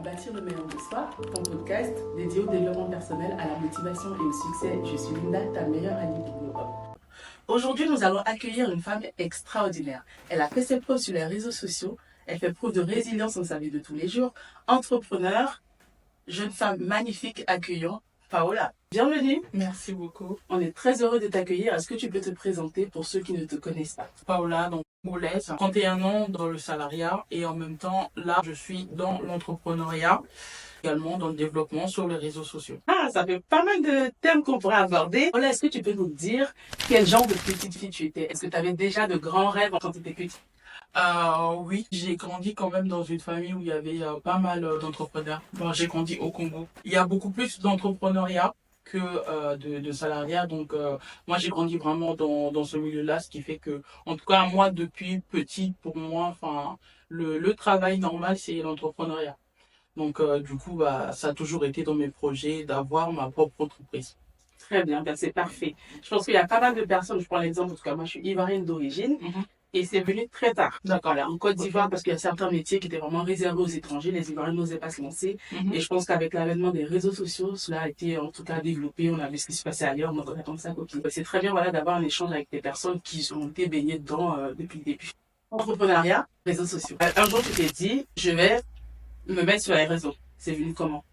Bâtir le meilleur de soi, ton podcast dédié au développement personnel, à la motivation et au succès. Je suis Linda, ta meilleure amie pour le hop. Aujourd'hui, nous allons accueillir une femme extraordinaire. Elle a fait ses preuves sur les réseaux sociaux, elle fait preuve de résilience dans sa vie de tous les jours. Entrepreneur, jeune femme magnifique, accueillant, Paola. Bienvenue. Merci beaucoup. On est très heureux de t'accueillir. Est-ce que tu peux te présenter pour ceux qui ne te connaissent pas? Paola, donc congolaise, 31 ans dans le salariat et en même temps, là, je suis dans l'entrepreneuriat, également dans le développement sur les réseaux sociaux. Ah, ça fait pas mal de thèmes qu'on pourrait aborder. Paola, est-ce que tu peux nous dire quel genre de petite fille tu étais? Est-ce que tu avais déjà de grands rêves quand tu étais petite? Oui, j'ai grandi quand même dans une famille où il y avait pas mal d'entrepreneurs. Bon, j'ai grandi au Congo. Il y a beaucoup plus d'entrepreneuriat que de salariat. Donc, moi, j'ai grandi vraiment dans ce milieu-là, ce qui fait que, en tout cas, moi, depuis petit, pour moi, enfin, le travail normal, c'est l'entrepreneuriat. Donc, du coup, bah, ça a toujours été dans mes projets d'avoir ma propre entreprise. Très bien, ben c'est parfait. Je pense qu'il y a pas mal de personnes, je prends l'exemple, en tout cas, moi, je suis ivoirienne d'origine. Et c'est venu très tard. D'accord. Voilà, en Côte d'Ivoire, parce qu'il y a certains métiers qui étaient vraiment réservés aux étrangers. Les Ivoiriens n'osaient pas se lancer. Et je pense qu'avec l'avènement des réseaux sociaux, cela a été en tout cas développé. On a vu ce qui se passait ailleurs, donc on a comme ça copié. C'est très bien voilà, d'avoir un échange avec des personnes qui ont été baignées dedans depuis le début. Entrepreneuriat, réseaux sociaux. Un jour, tu t'es dit, je vais me mettre sur les réseaux. C'est venu comment?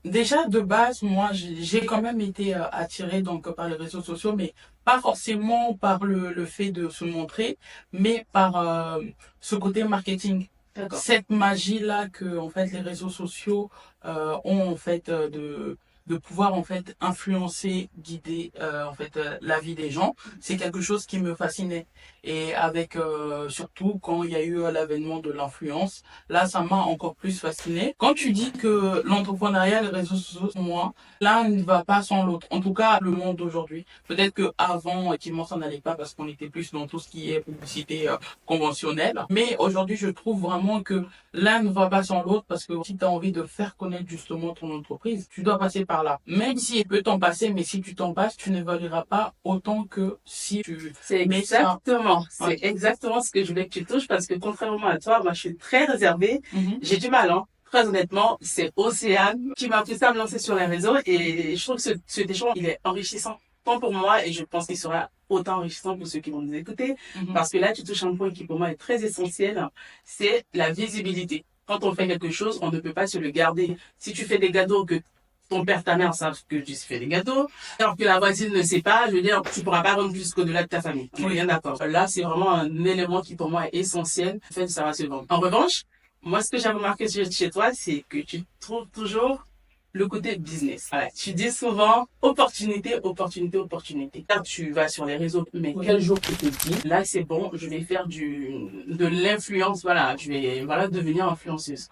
Déjà, de base, moi, j'ai quand même été attirée donc par les réseaux sociaux, mais pas forcément par le fait de se montrer, mais par ce côté marketing. D'accord. Cette magie-là que en fait les réseaux sociaux ont en fait de pouvoir en fait influencer, guider en fait la vie des gens, c'est quelque chose qui me fascinait. Et avec surtout quand il y a eu l'avènement de l'influence, là ça m'a encore plus fasciné. Quand tu dis que l'entrepreneuriat, les réseaux sociaux, moi, l'un ne va pas sans l'autre. En tout cas, le monde d'aujourd'hui. Peut-être que avant, effectivement, ça n'allait pas parce qu'on était plus dans tout ce qui est publicité conventionnelle. Mais aujourd'hui, je trouve vraiment que l'un ne va pas sans l'autre parce que si tu as envie de faire connaître justement ton entreprise, tu dois passer par là. Même si il peut t'en passer, mais si tu t'en passes, tu n'évalueras pas autant que si tu mets ça. C'est exactement ce que je voulais que tu touches parce que contrairement à toi, moi je suis très réservée. J'ai du mal, hein. Très honnêtement, c'est Océane qui m'a poussé à me lancer sur les réseaux et je trouve que cet échange, il est enrichissant. Tant pour moi et je pense qu'il sera autant enrichissant pour ceux qui vont nous écouter. Parce que là, tu touches un point qui pour moi est très essentiel, c'est la visibilité. Quand on fait quelque chose, on ne peut pas se le garder. Si tu fais des gâteaux que ton père, ta mère savent que tu fais des gâteaux, alors que la voisine ne sait pas, je veux dire, tu pourras pas vendre jusqu'au-delà de ta famille. On est bien d'accord. Là, c'est vraiment un élément qui pour moi est essentiel. En fait, ça va se vendre. En revanche, moi, ce que j'ai remarqué chez toi, c'est que tu trouves toujours le côté business. Voilà. Tu dis souvent opportunité, opportunité, opportunité. Là, tu vas sur les réseaux, mais quel jour tu te dis, là, c'est bon, je vais faire de l'influence, voilà, je vais, voilà, devenir influenceuse.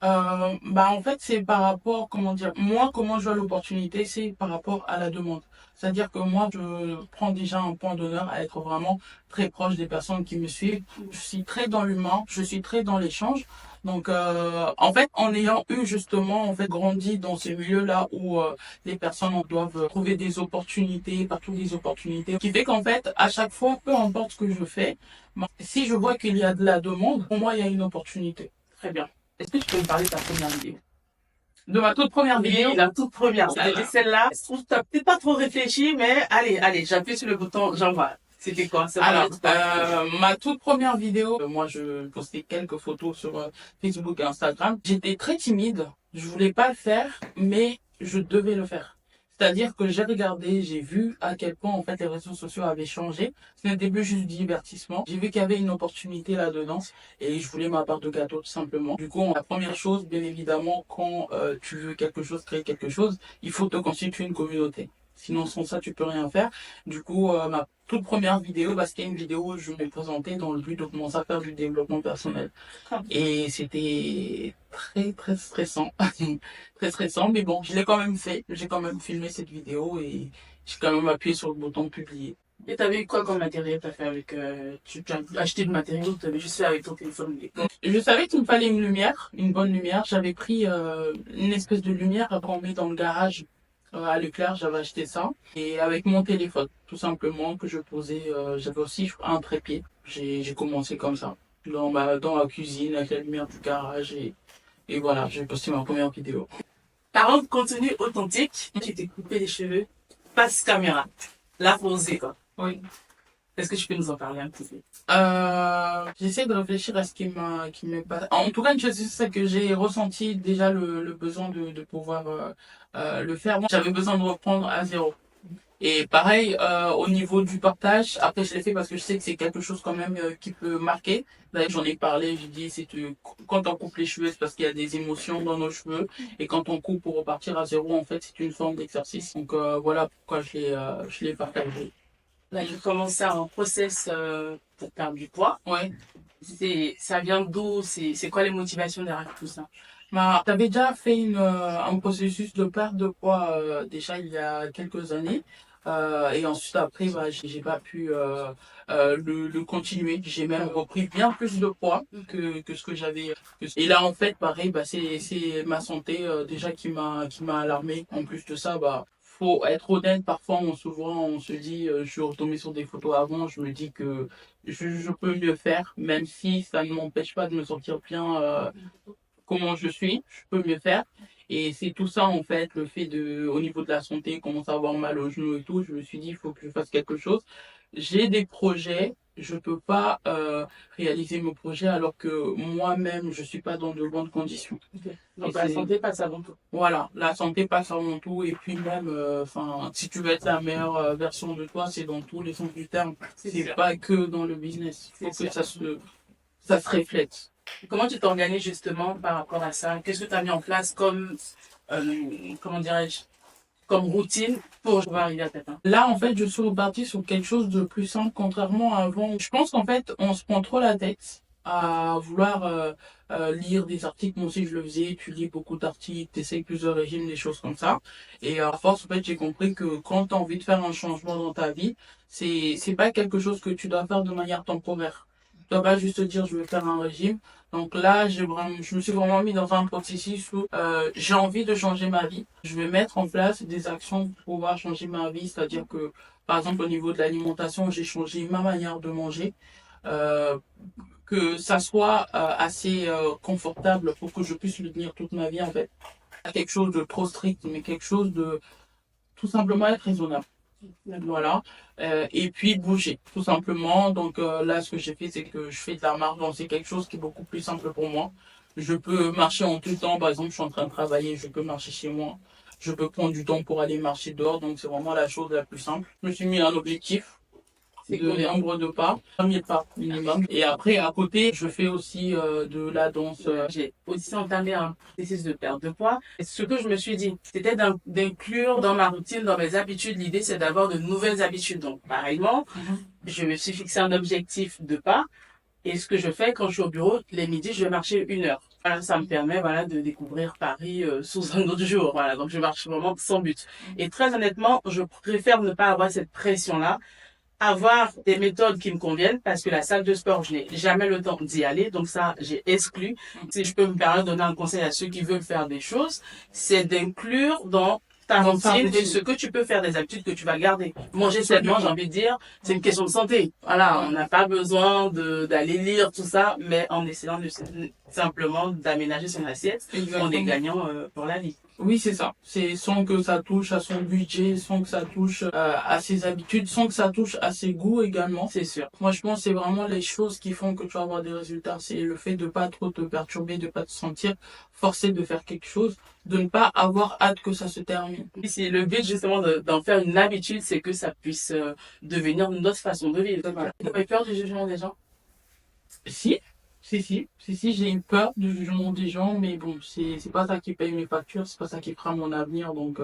Bah en fait c'est par rapport comment dire moi comment je vois l'opportunité c'est par rapport à la demande, c'est-à-dire que moi je prends déjà un point d'honneur à être vraiment très proche des personnes qui me suivent. Je suis très dans l'humain, je suis très dans l'échange. Donc en fait en ayant eu justement en fait grandi dans ces milieux-là où les personnes doivent trouver des opportunités, partout des opportunités, qui fait qu'en fait à chaque fois peu importe ce que je fais, si je vois qu'il y a de la demande, pour moi il y a une opportunité. Très bien. Est-ce que tu peux me parler de ta première vidéo? De ma toute première vidéo? Oui, la toute première. C'était celle-là. Je trouve que t'as peut-être pas trop réfléchi, mais allez, j'appuie sur le bouton, j'envoie. C'était quoi? Alors, ma toute première vidéo, moi je postais quelques photos sur Facebook et Instagram. J'étais très timide, je voulais pas le faire, mais je devais le faire. C'est-à-dire que j'ai regardé, j'ai vu à quel point en fait les réseaux sociaux avaient changé. Ce n'était plus juste du divertissement. J'ai vu qu'il y avait une opportunité là-dedans et je voulais ma part de gâteau tout simplement. Du coup, la première chose, bien évidemment, quand tu veux quelque chose, créer quelque chose, il faut te constituer une communauté. Sinon, sans ça, tu peux rien faire. Du coup, ma toute première vidéo, c'était une vidéo où je me présentais dans le but de commencer à faire du développement personnel. Et c'était très, très stressant. Très stressant, mais bon, je l'ai quand même fait. J'ai quand même filmé cette vidéo et j'ai quand même appuyé sur le bouton publier. Et t'avais eu quoi comme matériel? T'as fait avec, tu as acheté du matériel ou t'avais juste fait avec ton téléphone? Je savais qu'il me fallait une lumière, une bonne lumière. J'avais pris une espèce de lumière qu'on met dans le garage. À Leclerc, j'avais acheté ça. Et avec mon téléphone, tout simplement, que je posais, j'avais aussi un trépied. J'ai commencé comme ça. Dans la cuisine, avec la lumière du garage Et voilà, j'ai posté ma première vidéo. Parlant de contenu authentique, tu t'es coupé les cheveux, passe caméra. Là, faut oser, quoi. Oui. Est-ce que tu peux nous en parler un petit peu? J'essaie de réfléchir à ce qui m'est pas. En tout cas, une chose, c'est que j'ai ressenti déjà le besoin de pouvoir le faire. Moi, j'avais besoin de reprendre à zéro. Et pareil, au niveau du partage, après je l'ai fait parce que je sais que c'est quelque chose quand même qui peut marquer. D'ailleurs, j'en ai parlé, j'ai dit, quand on coupe les cheveux, c'est parce qu'il y a des émotions dans nos cheveux. Et quand on coupe pour repartir à zéro, en fait, c'est une forme d'exercice. Donc voilà pourquoi je l'ai partagé. Là, j'ai commencé un process pour perdre du poids. Ouais. Ça vient d'où? C'est quoi les motivations derrière tout ça? Bah, t'avais déjà fait un processus de perte de poids déjà il y a quelques années. Et ensuite après, bah, j'ai pas pu le continuer. J'ai même repris bien plus de poids que ce que j'avais. Et là, en fait, pareil, bah, c'est ma santé déjà qui m'a alarmé. En plus de ça, bah, faut être honnête. Parfois, on se dit, je suis retombé sur des photos avant, je me dis que je peux mieux faire, même si ça ne m'empêche pas de me sentir bien. Comment je suis, je peux mieux faire. Et c'est tout ça, en fait, le fait au niveau de la santé, commencer à avoir mal aux genoux et tout, je me suis dit, il faut que je fasse quelque chose. J'ai des projets, je peux pas réaliser mes projets alors que moi-même, je suis pas dans de bonnes conditions. Okay. Donc la santé passe avant tout. Voilà, la santé passe avant tout. Et puis même, enfin, si tu veux être la meilleure version de toi, c'est dans tous les sens du terme. C'est pas que dans le business. Il faut que ça se reflète. Comment tu t'organises justement par rapport à ça? Qu'est-ce que tu as mis en place comme, comment dirais-je, comme routine pour pouvoir arriver à ta fin? Là, en fait, je suis repartie sur quelque chose de plus simple, contrairement à avant. Je pense qu'en fait, on se prend trop la tête à vouloir lire des articles. Moi aussi, je le faisais. Tu lis beaucoup d'articles, tu essayes plusieurs régimes, des choses comme ça. Et à force, en fait, j'ai compris que quand tu as envie de faire un changement dans ta vie, c'est pas quelque chose que tu dois faire de manière temporaire. Tu dois pas juste te dire, je vais faire un régime. Donc là, je me suis vraiment mis dans un processus où j'ai envie de changer ma vie. Je vais mettre en place des actions pour pouvoir changer ma vie. C'est-à-dire que, par exemple, au niveau de l'alimentation, j'ai changé ma manière de manger. Euh, que ça soit assez confortable pour que je puisse le tenir toute ma vie, en fait. Pas quelque chose de trop strict, mais quelque chose de tout simplement être raisonnable. Voilà. Et puis bouger, tout simplement. Donc là, ce que j'ai fait, c'est que je fais de la marche. Donc c'est quelque chose qui est beaucoup plus simple pour moi. Je peux marcher en tout temps. Par exemple, je suis en train de travailler, je peux marcher chez moi. Je peux prendre du temps pour aller marcher dehors. Donc c'est vraiment la chose la plus simple. Je me suis mis un objectif de nombre de pas, 1000 pas minimum. Et après, à côté, je fais aussi de la danse. J'ai aussi entamé un processus de perte de poids. Et ce que je me suis dit, c'était d'inclure dans ma routine, dans mes habitudes. L'idée, c'est d'avoir de nouvelles habitudes. Donc, pareillement, je me suis fixé un objectif de pas. Et ce que je fais quand je suis au bureau, les midis, je vais marcher 1 heure. Voilà, ça me permet, voilà, de découvrir Paris sous un autre jour. Voilà, donc je marche vraiment sans but. Et très honnêtement, je préfère ne pas avoir cette pression-là, avoir des méthodes qui me conviennent, parce que la salle de sport, je n'ai jamais le temps d'y aller. Donc ça, j'ai exclu. Si je peux me permettre de donner un conseil à ceux qui veulent faire des choses, c'est d'inclure dans ta routine et ce que tu peux faire, des habitudes que tu vas garder. Manger sainement, j'ai envie de dire, c'est une question de santé. Voilà, on n'a pas besoin d'aller lire tout ça, mais en essayant simplement d'aménager son assiette, on est gagnant pour la vie. Oui, c'est ça. C'est sans que ça touche à son budget, sans que ça touche à ses habitudes, sans que ça touche à ses goûts également. C'est sûr. Moi, je pense que c'est vraiment les choses qui font que tu vas avoir des résultats. C'est le fait de pas trop te perturber, de pas te sentir forcé de faire quelque chose, de ne pas avoir hâte que ça se termine. C'est le but justement d'en faire une habitude, c'est que ça puisse devenir notre façon de vivre. Tu as peur du jugement des gens? Si, j'ai eu peur du jugement des gens, mais bon, c'est pas ça qui paye mes factures, c'est pas ça qui fera mon avenir, donc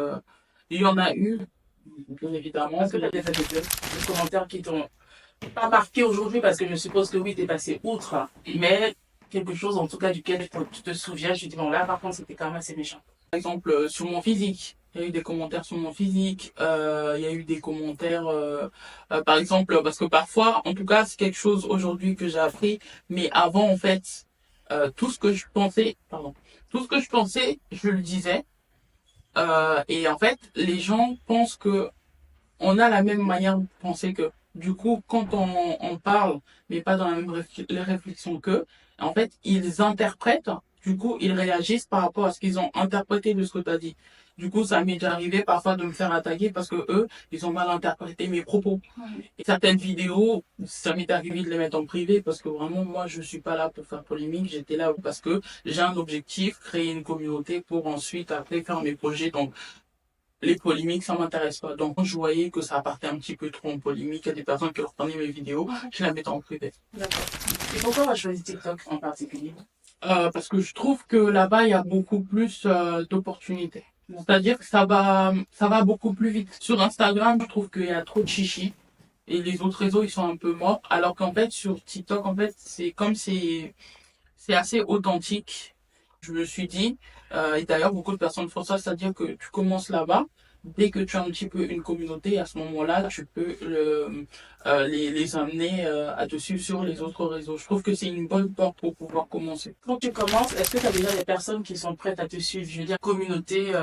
il y en a eu, bien évidemment. Est-ce que tu as des commentaires qui t'ont pas marqué aujourd'hui, parce que je suppose que oui, t'es passé outre, mais quelque chose en tout cas duquel tu te souviens, je dis bon là par contre c'était quand même assez méchant. Par exemple, sur mon physique. Il y a eu des commentaires sur mon physique, il y a eu des commentaires, par exemple, parce que parfois, en tout cas, c'est quelque chose aujourd'hui que j'ai appris, mais avant, en fait, tout ce que je pensais, je le disais, et en fait, les gens pensent que on a la même manière de penser qu'eux. Du coup, quand on parle, mais pas dans la même réflexion qu'eux, en fait, ils interprètent Du coup, ils réagissent par rapport à ce qu'ils ont interprété de ce que tu as dit. Du coup, ça m'est déjà arrivé parfois de me faire attaquer parce que eux, ils ont mal interprété mes propos. Et certaines vidéos, ça m'est arrivé de les mettre en privé parce que vraiment, moi, je suis pas là pour faire polémique. J'étais là parce que j'ai un objectif, créer une communauté pour ensuite, après, faire mes projets. Donc, les polémiques, ça m'intéresse pas. Donc, quand je voyais que ça partait un petit peu trop en polémique, il y a des personnes qui reprenaient mes vidéos, je la mettais en privé. D'accord. Et pourquoi on a choisi TikTok en particulier? Parce que je trouve que là-bas, il y a beaucoup plus d'opportunités. C'est-à-dire que ça va beaucoup plus vite. Sur Instagram, je trouve qu'il y a trop de chichi. Et les autres réseaux, ils sont un peu morts. Alors qu'en fait, sur TikTok, en fait, c'est assez authentique. Je me suis dit, et d'ailleurs, beaucoup de personnes font ça, c'est-à-dire que tu commences là-bas. Dès que tu as un petit peu une communauté, à ce moment-là, tu peux les amener à te suivre sur les autres réseaux. Je trouve que c'est une bonne porte pour pouvoir commencer. Quand tu commences, est-ce que tu as déjà des personnes qui sont prêtes à te suivre? Je veux dire, communauté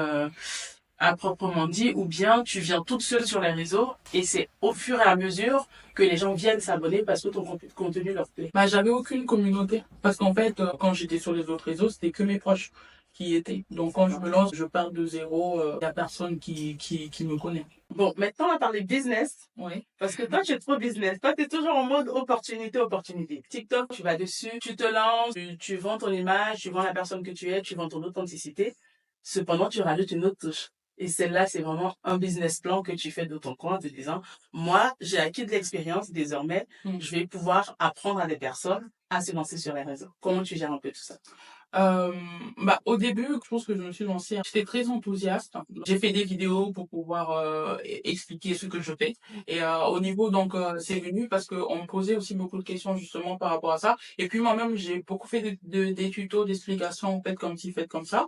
à proprement dit, ou bien tu viens toute seule sur les réseaux et c'est au fur et à mesure que les gens viennent s'abonner parce que ton contenu leur plaît. Bah, j'avais aucune communauté. Parce qu'en fait, quand j'étais sur les autres réseaux, c'était que mes proches qui y étaient. Donc quand je me lance, je pars de zéro, il n'y a personne qui me connaît. Bon, maintenant on va parler business. Oui. Parce que toi, tu es trop business. Toi, tu es toujours en mode opportunité, opportunité. TikTok, tu vas dessus, tu te lances, tu vends ton image, tu vends la personne que tu es, tu vends ton authenticité. Cependant, tu rajoutes une autre touche. Et celle-là, c'est vraiment un business plan que tu fais de ton coin en te disant, moi, j'ai acquis de l'expérience, désormais, je vais pouvoir apprendre à des personnes à se lancer sur les réseaux. Comment tu gères un peu tout ça? Bah, au début, je pense que je me suis lancée, j'étais très enthousiaste. J'ai fait des vidéos pour pouvoir expliquer ce que je fais. Et au niveau, donc, c'est venu parce qu'on me posait aussi beaucoup de questions justement par rapport à ça. Et puis moi-même, j'ai beaucoup fait des tutos, d'explications, faites comme ci, faites comme ça.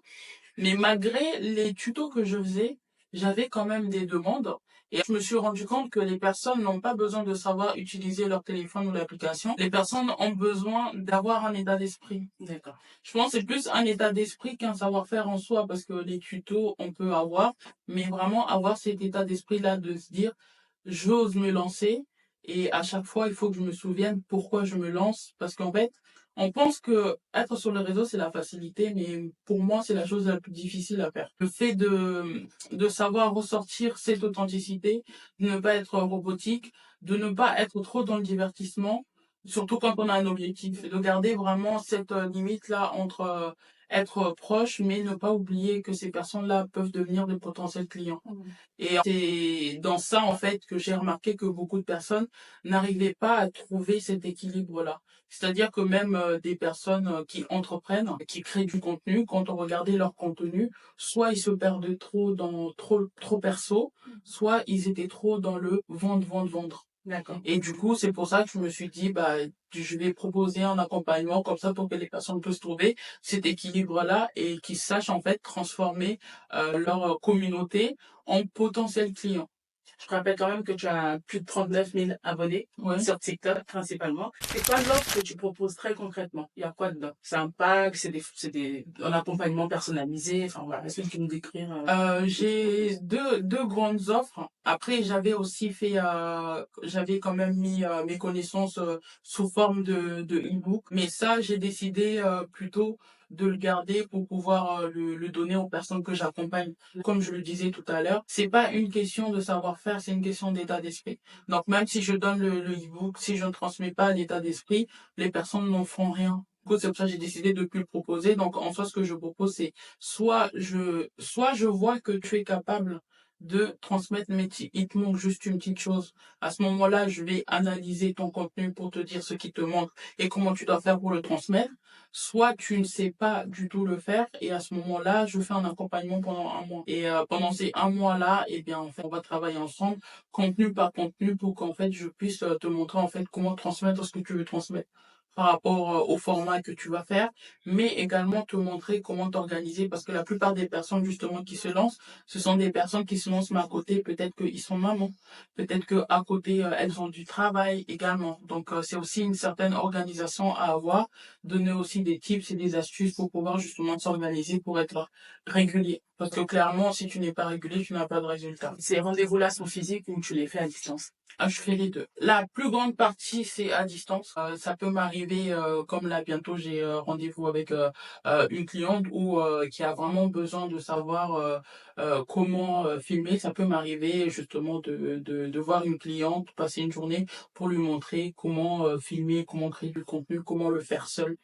Mais malgré les tutos que je faisais, j'avais quand même des demandes. Et je me suis rendu compte que les personnes n'ont pas besoin de savoir utiliser leur téléphone ou l'application. Les personnes ont besoin d'avoir un état d'esprit. D'accord. Je pense que c'est plus un état d'esprit qu'un savoir-faire en soi, parce que les tutos, on peut avoir, mais vraiment avoir cet état d'esprit-là de se dire, j'ose me lancer, et à chaque fois, il faut que je me souvienne pourquoi je me lance, parce qu'en fait, on pense que être sur le réseau, c'est la facilité, mais pour moi, c'est la chose la plus difficile à faire. Le fait de savoir ressortir cette authenticité, de ne pas être robotique, de ne pas être trop dans le divertissement, surtout quand on a un objectif, et de garder vraiment cette limite-là entre être proche, mais ne pas oublier que ces personnes-là peuvent devenir de potentiels clients. Et c'est dans ça, en fait, que j'ai remarqué que beaucoup de personnes n'arrivaient pas à trouver cet équilibre-là. C'est-à-dire que même des personnes qui entreprennent, qui créent du contenu, quand on regardait leur contenu, soit ils se perdaient trop dans trop perso, soit ils étaient trop dans le vendre, vendre, vendre. D'accord. Et du coup, c'est pour ça que je me suis dit, bah, je vais proposer un accompagnement comme ça pour que les personnes puissent trouver cet équilibre-là et qu'ils sachent en fait transformer leur communauté en potentiels clients. Je rappelle quand même que tu as plus de 39 000 abonnés sur TikTok principalement. C'est quoi l'offre que tu proposes très concrètement? Il y a quoi dedans? C'est un pack, un accompagnement personnalisé. Enfin voilà, est-ce que tu peux nous décrire? J'ai deux grandes offres. Après, j'avais quand même mis mes connaissances sous forme de e-book. Mais ça, j'ai décidé plutôt de le garder pour pouvoir le donner aux personnes que j'accompagne. Comme je le disais tout à l'heure, c'est pas une question de savoir-faire, c'est une question d'état d'esprit. Donc même si je donne le e-book, si je ne transmets pas l'état d'esprit, les personnes n'en feront rien. C'est pour ça que j'ai décidé de ne plus le proposer. Donc en soi, ce que je propose, c'est soit je vois que tu es capable de transmettre, mais il te manque juste une petite chose. À ce moment-là, je vais analyser ton contenu pour te dire ce qui te manque et comment tu dois faire pour le transmettre. Soit tu ne sais pas du tout le faire et à ce moment-là, je fais un accompagnement pendant un mois. Et pendant ces un mois-là, eh bien, en fait, on va travailler ensemble, contenu par contenu, pour qu'en fait, je puisse te montrer en fait comment transmettre ce que tu veux transmettre par rapport au format que tu vas faire, mais également te montrer comment t'organiser parce que la plupart des personnes justement qui se lancent, ce sont des personnes qui se lancent mais à côté, peut-être qu'ils sont mamans, peut-être que à côté elles ont du travail également. Donc c'est aussi une certaine organisation à avoir, donner aussi des tips et des astuces pour pouvoir justement s'organiser pour être régulier. Parce que clairement, si tu n'es pas régulier, tu n'as pas de résultat. Ces rendez-vous-là sont physiques ou tu les fais à distance? Ah, je fais les deux. La plus grande partie, c'est à distance. Ça peut m'arriver, comme là, bientôt, j'ai rendez-vous avec une cliente ou qui a vraiment besoin de savoir comment filmer. Ça peut m'arriver justement de voir une cliente, passer une journée pour lui montrer comment filmer, comment créer du contenu, comment le faire seul.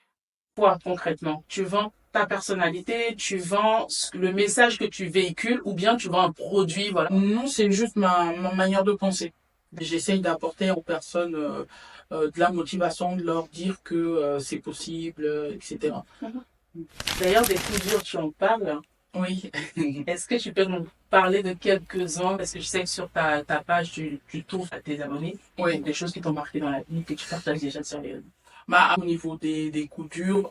Quoi concrètement? Tu vends ta personnalité, tu vends le message que tu véhicules ou bien tu vends un produit, voilà. Non, c'est juste ma manière de penser. J'essaye d'apporter aux personnes de la motivation, de leur dire que c'est possible, etc. D'ailleurs, des coups durs, tu en parles. Oui. Est-ce que tu peux nous parler de quelques-uns? Parce que je sais que sur ta page, tu trouves à tes abonnés Oui. des choses qui t'ont marqué dans la vie, que tu partages déjà sur les réseaux. Bah, au niveau des coups durs,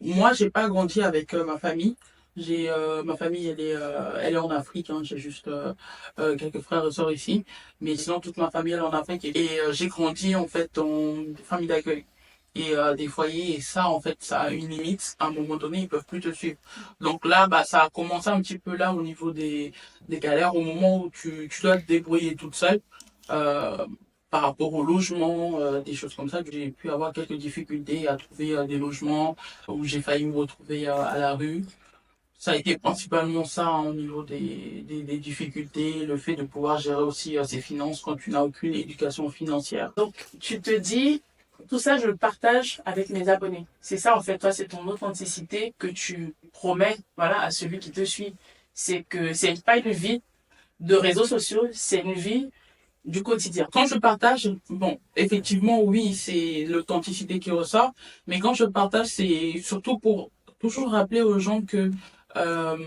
moi, j'ai pas grandi avec ma famille. J'ai ma famille, elle est en Afrique. Hein, j'ai juste quelques frères et sœurs ici, mais sinon toute ma famille elle est en Afrique. Et j'ai grandi en fait dans des familles d'accueil et des foyers. Et ça, en fait, ça a une limite. À un moment donné, ils peuvent plus te suivre. Donc là, bah, ça a commencé un petit peu là au niveau des galères, au moment où tu dois te débrouiller toute seule. Euh, Par rapport au logement, des choses comme ça, j'ai pu avoir quelques difficultés à trouver des logements où j'ai failli me retrouver à la rue. Ça a été principalement ça hein, au niveau des difficultés, le fait de pouvoir gérer aussi ses finances quand tu n'as aucune éducation financière. Donc, tu te dis, tout ça, je le partage avec mes abonnés. C'est ça, en fait, toi, c'est ton authenticité que tu promets, voilà, à celui qui te suit. C'est que c'est pas une vie de réseaux sociaux, c'est une vie du quotidien. Quand je partage, bon, effectivement, oui, c'est l'authenticité qui ressort, mais quand je partage, c'est surtout pour toujours rappeler aux gens que euh,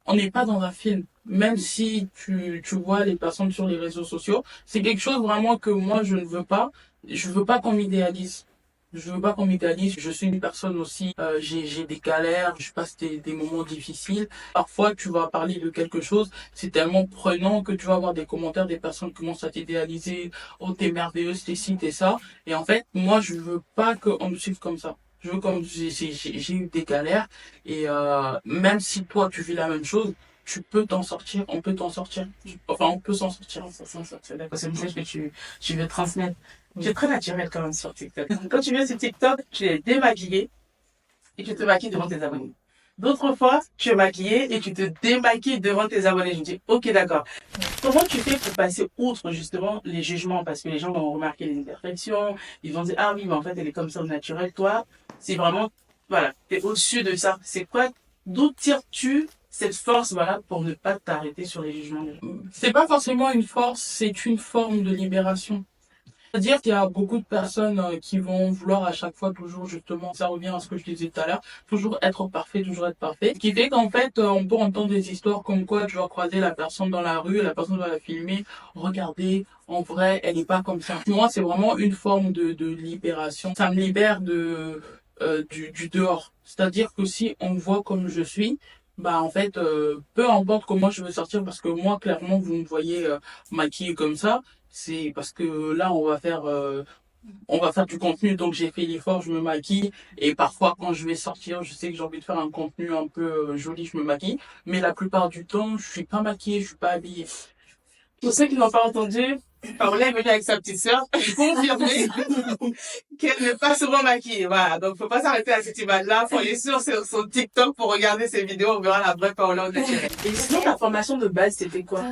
on n'est pas dans un film. Même si tu vois les personnes sur les réseaux sociaux, c'est quelque chose vraiment que moi je ne veux pas. Je veux pas qu'on m'idéalise. Je veux pas qu'on m'idéalise. Je suis une personne aussi. J'ai des galères. Je passe des moments difficiles. Parfois, tu vas parler de quelque chose. C'est tellement prenant que tu vas avoir des commentaires des personnes qui commencent à t'idéaliser. Oh, t'es merveilleuse, t'es ci, t'es ça. Et en fait, moi, je veux pas qu'on me suive comme ça. Je veux comme j'ai eu des galères et même si toi tu vis la même chose, tu peux t'en sortir, on peut t'en sortir. Enfin, on peut s'en sortir. D'accord, c'est le message que tu veux transmettre. Tu es très naturel quand même sur TikTok. Quand tu viens sur TikTok, tu es démaquillé et tu te maquilles devant tes abonnés. D'autres fois, tu es maquillé et tu te démaquilles devant tes abonnés. Je me dis, ok, d'accord. Comment tu fais pour passer outre justement les jugements? Parce que les gens vont remarquer les imperfections, ils vont dire, ah oui, mais en fait, elle est comme ça au naturel. Toi, c'est vraiment, voilà, t'es au-dessus de ça. C'est quoi, d'où tires-tu cette force, voilà, pour ne pas t'arrêter sur les jugements des gens? C'est pas forcément une force, c'est une forme de libération. C'est-à-dire qu'il y a beaucoup de personnes qui vont vouloir à chaque fois toujours justement, ça revient à ce que je disais tout à l'heure, toujours être parfait, toujours être parfait. Ce qui fait qu'en fait, on peut entendre des histoires comme quoi tu vas croiser la personne dans la rue, la personne va la filmer, regardez, en vrai, elle n'est pas comme ça. Moi, c'est vraiment une forme de libération. Ça me libère du dehors. C'est-à-dire que si on me voit comme je suis, bah en fait, peu importe comment je veux sortir, parce que moi, clairement, vous me voyez maquillée comme ça, c'est parce que là on va faire du contenu donc j'ai fait l'effort, je me maquille et parfois quand je vais sortir je sais que j'ai envie de faire un contenu un peu joli, je me maquille, mais la plupart du temps je suis pas maquillée, je suis pas habillée. Pour ceux qui n'ont pas entendu, Paola est venue avec sa petite sœur confirmer qu'elle n'est pas souvent maquillée. Voilà. Donc, faut pas s'arrêter à cette image-là. Faut aller sur son TikTok pour regarder ses vidéos. On verra la vraie Paola au naturel. Et sinon, ta formation de base, c'était quoi?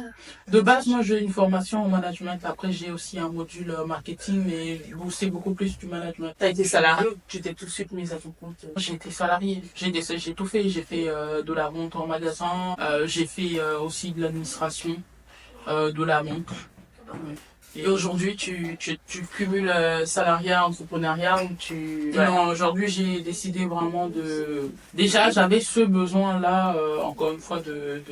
De base, moi j'ai une formation en management. Après, j'ai aussi un module marketing, mais où c'est beaucoup plus du management. T'as été salarié ou tu t'es tout de suite mise à ton compte? J'ai été salarié. J'ai tout fait. J'ai fait de la vente en magasin. J'ai fait aussi de l'administration, de la vente. Et aujourd'hui, tu cumules salariat, entrepreneuriat ou tu... Non, aujourd'hui, j'ai décidé vraiment Déjà, j'avais ce besoin-là, encore une fois, de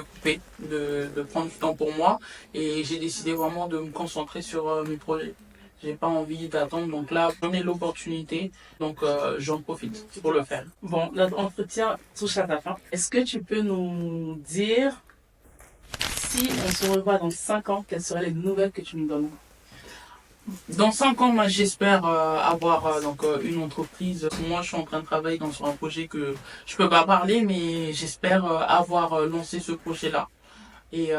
couper, de prendre du temps pour moi. Et j'ai décidé vraiment de me concentrer sur mes projets. J'ai pas envie d'attendre, donc là, j'en ai l'opportunité, donc j'en profite pour le faire. Bon, notre entretien touche à ta fin. Est-ce que tu peux nous dire... Si on se revoit dans 5 ans, quelles seraient les nouvelles que tu nous donnes? Dans 5 ans, moi, j'espère avoir une entreprise. Moi, je suis en train de travailler sur un projet que je peux pas parler, mais j'espère avoir lancé ce projet-là et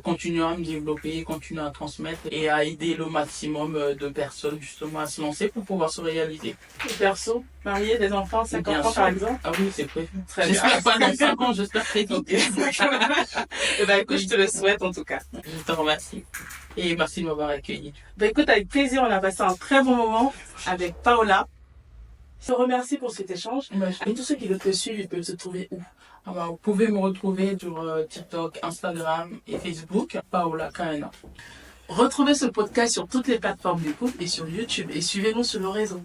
continuer à me développer, continuer à transmettre et à aider le maximum de personnes justement à se lancer pour pouvoir se réaliser. Et perso, marier, des enfants, 50 ans par exemple? Ah oui, c'est prévu. Très bien. J'espère pas dans 5 ans, j'espère très vite. Ok. Eh ben, écoute, je te le souhaite en tout cas. Je te remercie. Et merci de m'avoir accueilli. Ben, écoute, avec plaisir, on a passé un très bon moment avec Paola. Je te remercie pour cet échange. Et tous ceux qui veulent te suivre, ils peuvent se trouver où? Vous pouvez me retrouver sur TikTok, Instagram et Facebook, Paola Kaena. Retrouvez ce podcast sur toutes les plateformes d'écoute et sur YouTube et suivez-nous sur nos réseaux.